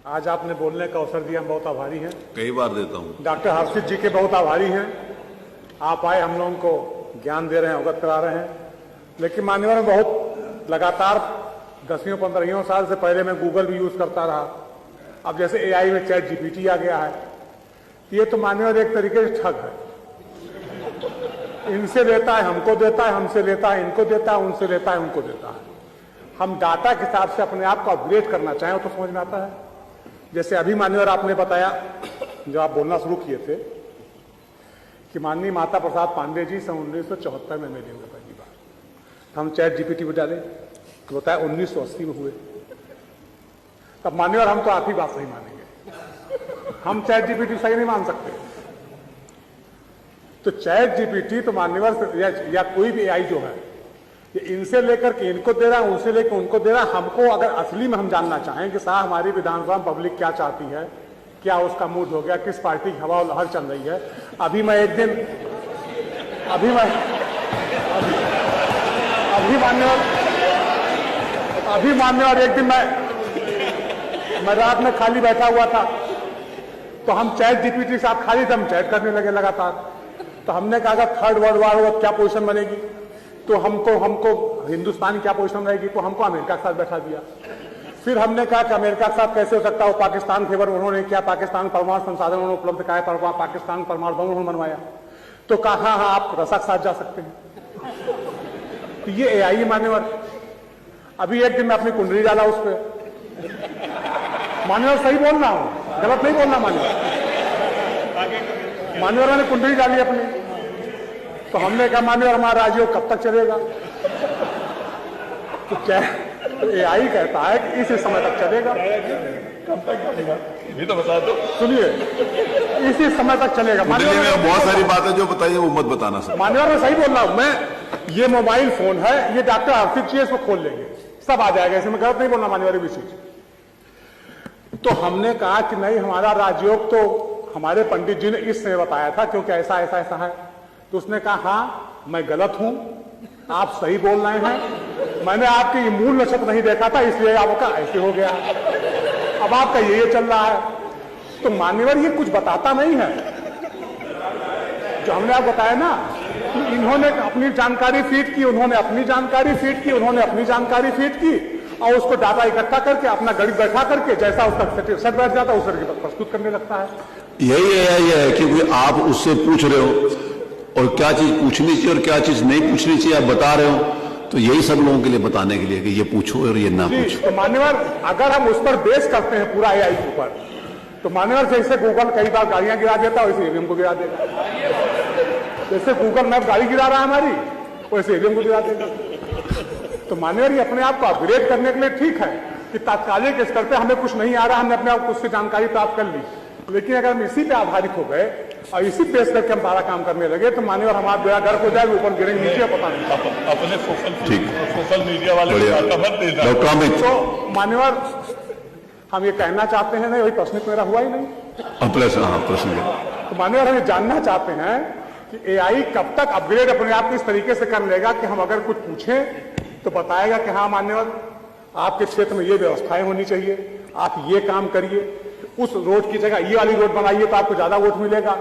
आज आपने बोलने का अवसर दिया, हम बहुत आभारी हैं। कई बार देता हूँ। डॉक्टर हर्षित जी के बहुत आभारी हैं। आप आए, हम लोगों को ज्ञान दे रहे हैं, अवगत करा रहे हैं। लेकिन मान्यवर बहुत लगातार 10-15 साल से पहले मैं गूगल भी यूज करता रहा। अब जैसे एआई में चैट जीपीटी आ गया है, ये तो मान्यवर एक तरीके से ठग है। इनसे लेता है हमको देता है, हमसे लेता है इनको देता है, उनसे लेता है उनको देता है। हम डाटा के हिसाब से अपने आप को अपग्रेड करना चाहें तो समझ में आता है। जैसे अभी मान्यवर आपने बताया, जब आप बोलना शुरू किए थे कि माननीय माता प्रसाद पांडे जी सन 1974 में मिले हुए पहली बार, तो हम चैट जीपीटी पे डाले तो बताया 1980 में हुए। तब मान्यवर हम तो आप ही बात सही मानेंगे, हम चैट जीपीटी सही नहीं मान सकते। तो चैट जीपीटी तो मान्यवर या कोई भी एआई जो है, ये इनसे लेकर के इनको दे रहा है, उनसे लेकर उनको दे रहा है। हमको अगर असली में हम जानना चाहें कि साहब हमारी विधानसभा पब्लिक क्या चाहती है, क्या उसका मूड हो गया, किस पार्टी की हवा और लहर चल रही है। अभी मान्यवर एक दिन मैं रात में खाली बैठा हुआ था, तो हम चैट जीपीटी से आप खाली थे, हम चैट करने लगे लगातार। तो हमने कहा अगर थर्ड वर्ल्ड वॉर होगा क्या पोजीशन बनेगी, तो हमको हिंदुस्तान की क्या पोजीशन रहेगी, तो हमको अमेरिका के साथ बैठा दिया। फिर हमने कहा कि अमेरिका के साथ कैसे हो सकता है, पाकिस्तान फेवर उन्होंने किया, पाकिस्तान परमाणु संसाधन उन्होंने उपलब्ध कराया, पाकिस्तान परमाणु बम उन्होंने बनवाया। तो कहा हाँ आप रसा के साथ जा सकते हैं। तो ये एआई मान्यवर। अभी एक दिन मैं अपनी कुंडली डाला उस पर, मान्यवर सही बोल रहा हूं, गलत नहीं बोलना मान्यवर ने कुंडली डाली अपनी। तो हमने कहा मान्यवर हमारा राजयोग कब तक चलेगा, तो क्या एआई कहता है कि इसी समय तक चलेगा। कब तक चलेगा ये तो बता दो। सुनिए, इसी समय तक चलेगा। मान्यवर बहुत सारी बातें जो बताइए वो मत बताना सर। मान्यवर मैं सही बोल रहा हूं। मैं ये मोबाइल फोन है, ये डॉक्टर हर्षित जी इसको खोल लेंगे, सब आ जाएगा, इसमें गलत नहीं बोलना मान्यवर भी चीज। तो हमने कहा कि नहीं, हमारा राजयोग तो हमारे पंडित जी ने इस समय बताया था, क्योंकि ऐसा ऐसा ऐसा है। तो उसने कहा हाँ मैं गलत हूं, आप सही बोल रहे हैं, मैंने आपके ये मूल नक्षत्र नहीं देखा था, इसलिए आपका ऐसे हो गया, अब आपका ये चल रहा है। तो मान्यवर ये कुछ बताता नहीं है। जो हमने आप बताया ना कि इन्होंने अपनी जानकारी फीड की, उन्होंने अपनी जानकारी फीड की, उन्होंने अपनी जानकारी फीड की, और उसको डाटा इकट्ठा करके अपना गणित बैठा करके जैसा उसका सेट बैठ जाता है उस तरह प्रस्तुत करने लगता है। यही है कि आप उससे पूछ रहे हो और क्या चीज पूछनी चाहिए और क्या चीज नहीं पूछनी चाहिए आप बता रहे हो, तो यही सब लोगों के लिए बताने के लिए कि ये पूछो और ये ना पूछो। तो मान्यवर अगर हम उस पर बेस करते हैं पूरा एआई के ऊपर, तो मान्यवर जैसे गूगल कई बार गाड़ियां गिरा देता है वैसे ईवीएम को गिरा देगा। जैसे गूगल मैप गाड़ी गिरा रहा है हमारी, वैसे ईवीएम को गिरा देगा। तो मान्यवर ये अपने आप को अपग्रेड करने के लिए ठीक है कि तात्कालिक स्तर पे हमें कुछ नहीं आ रहा, हमने अपने आप को उससे जानकारी प्राप्त कर ली। लेकिन अगर हम इसी पे आधारित हो गए और इसी बेस करके हम सारा काम करने लगे, तो मान्यवर हमारा बेड़ा गर्क हो जाएगा, ऊपर गिरेंगे नीचे पता नहीं। अपने सोशल मीडिया वाले तो मान्यवर हम ये कहना चाहते हैं, नहीं वही प्रश्न मेरा हुआ ही नहीं। प्रश्न तो मान्यवर हम ये जानना चाहते हैं कि एआई कब तक अपग्रेड अपने आप को इस तरीके से कर लेगा कि हम अगर कुछ पूछें तो बताएगा कि हाँ मान्यवर आपके क्षेत्र में ये व्यवस्थाएं होनी चाहिए, आप ये काम करिए, उस रोड की जगह ये वाली रोड बनाइए तो आपको ज्यादा वोट मिलेगा।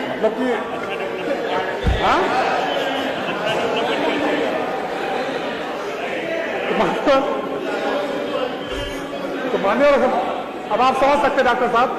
मतलब कि हाँ, तो मान्यवर अब आप समझ सकते डॉक्टर साहब